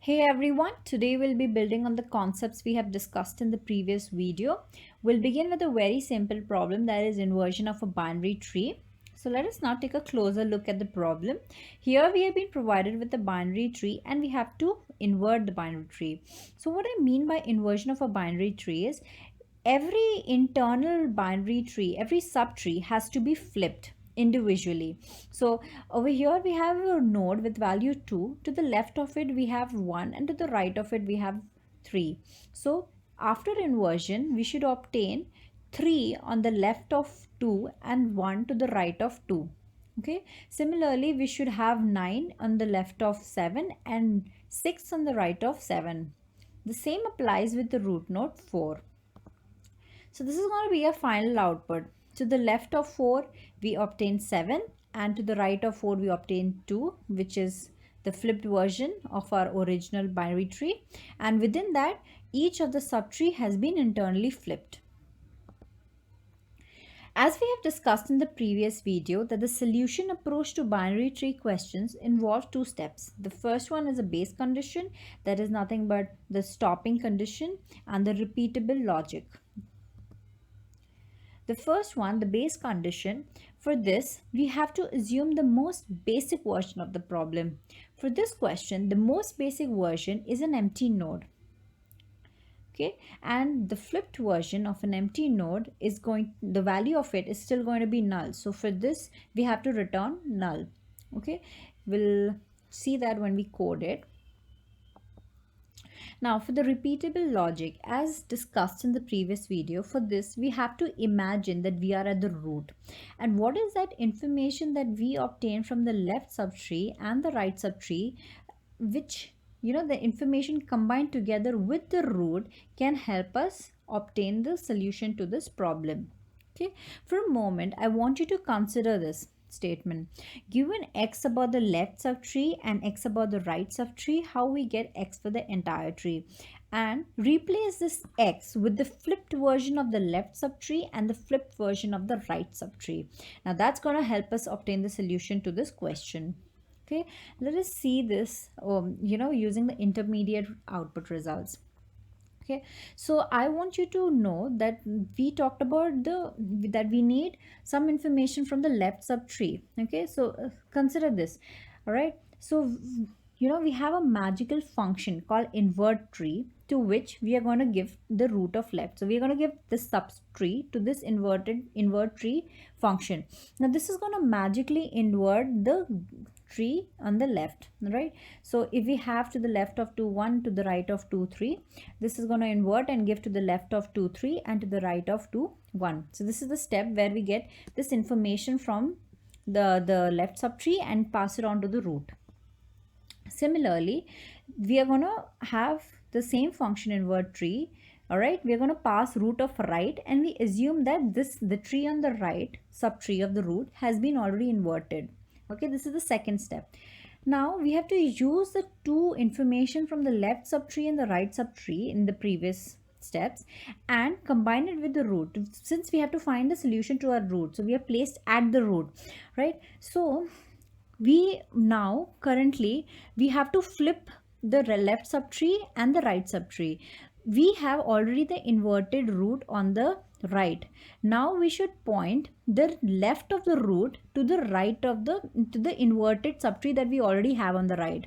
Hey everyone, today we'll be building on the concepts we have discussed in the previous video. We'll begin with a very simple problem, that is inversion of a binary tree. So let us now take a closer look at the problem. Here we have been provided with a binary tree and we have to invert the binary tree. So what I mean by inversion of a binary tree is every internal binary tree, every subtree has to be flipped individually. So over here we have a node with value 2. To the left of it we have 1 and to the right of it we have 3. So after inversion we should obtain 3 on the left of 2 and 1 to the right of 2. Okay, similarly we should have 9 on the left of 7 and 6 on the right of 7. The same applies with the root node 4. So this is going to be a final output. To the left of 4, we obtain 7, and to the right of 4, we obtain 2, which is the flipped version of our original binary tree. And within that, each of the subtree has been internally flipped. As we have discussed in the previous video, that the solution approach to binary tree questions involves two steps. The first one is a base condition, that is nothing but the stopping condition, and the repeatable logic. The first one, the base condition, for this we have to assume the most basic version of the problem. For this question, the most basic version is an empty node. Okay, and the flipped version of an empty node is the value of it is still going to be null. So for this, we have to return null. Okay, we'll see that when we code it. Now for the repeatable logic, as discussed in the previous video, for this we have to imagine that we are at the root. And what is that information that we obtain from the left subtree and the right subtree, which, the information combined together with the root can help us obtain the solution to this problem. Okay, for a moment, I want you to consider this statement. Given x about the left subtree and x about the right subtree, how we get x for the entire tree, and replace this x with the flipped version of the left subtree and the flipped version of the right subtree. Now that's going to help us obtain the solution to this question. Okay, let us see this using the intermediate output results. Okay, so I want you to know that we talked about that we need some information from the left subtree. Okay, so consider this. All right, so we have a magical function called invert tree, to which we are going to give the root of left. So we are going to give this subtree to this invert tree function. Now this is going to magically invert the tree on the left, right? So if we have to the left of 2 1, to the right of 2 3, this is going to invert and give to the left of 2 3 and to the right of 2 1. So this is the step where we get this information from the left subtree and pass it on to the root. Similarly, we are going to have the same function invert tree. All right, we are going to pass root of right, and we assume that the tree on the right, subtree of the root, has been already inverted. Okay, this is the second step. Now we have to use the two information from the left subtree and the right subtree in the previous steps and combine it with the root, since we have to find the solution to our root. So we are placed at the root, right? So we now currently we have to flip the left subtree and the right subtree. We have already the inverted root on the right. Now we should point the left of the root to the right of the inverted subtree that we already have on the right,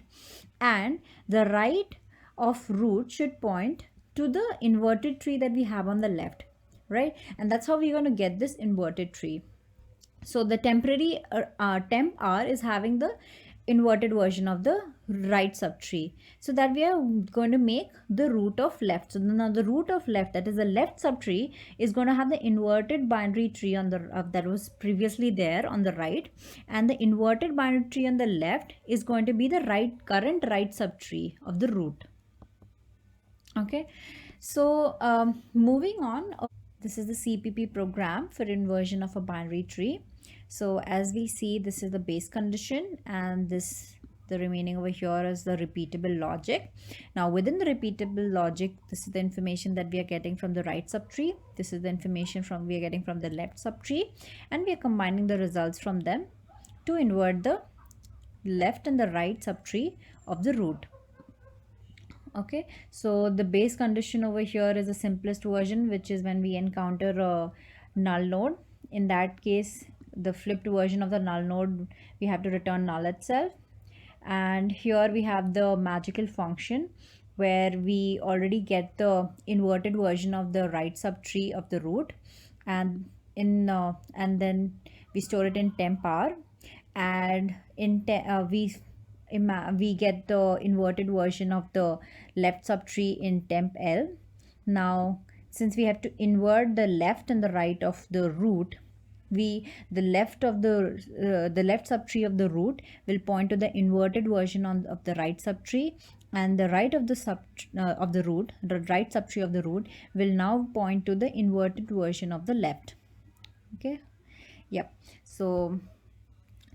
and the right of root should point to the inverted tree that we have on the left, right? And that's how we're going to get this inverted tree. So the temporary temp r is having the inverted version of the right subtree, so that we are going to make the root of left. So now the root of left, that is the left subtree, is going to have the inverted binary tree on the that was previously there on the right, and the inverted binary tree on the left is going to be the current right subtree of the root. Okay, so moving on, this is the CPP program for inversion of a binary tree. So as we see, this is the base condition, and the remaining over here is the repeatable logic. Now within the repeatable logic, this is the information that we are getting from the right subtree. This is the information we are getting from the left subtree, and we are combining the results from them to invert the left and the right subtree of the root. Okay, so the base condition over here is the simplest version, which is when we encounter a null node. In that case, the flipped version of the null node, we have to return null itself. And here we have the magical function where we already get the inverted version of the right subtree of the root, and and then we store it in temp r, and we get the inverted version of the left subtree in temp L. Now, since we have to invert the left and the right of the root, the left of the left subtree of the root will point to the inverted version of the right subtree, and the right of the right subtree of the root will now point to the inverted version of the left. Okay, yep. So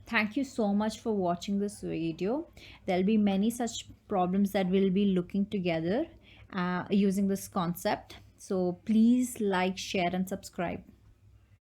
thank you so much for watching this video. There'll be many such problems that we'll be looking together using this concept. So please like, share, and subscribe.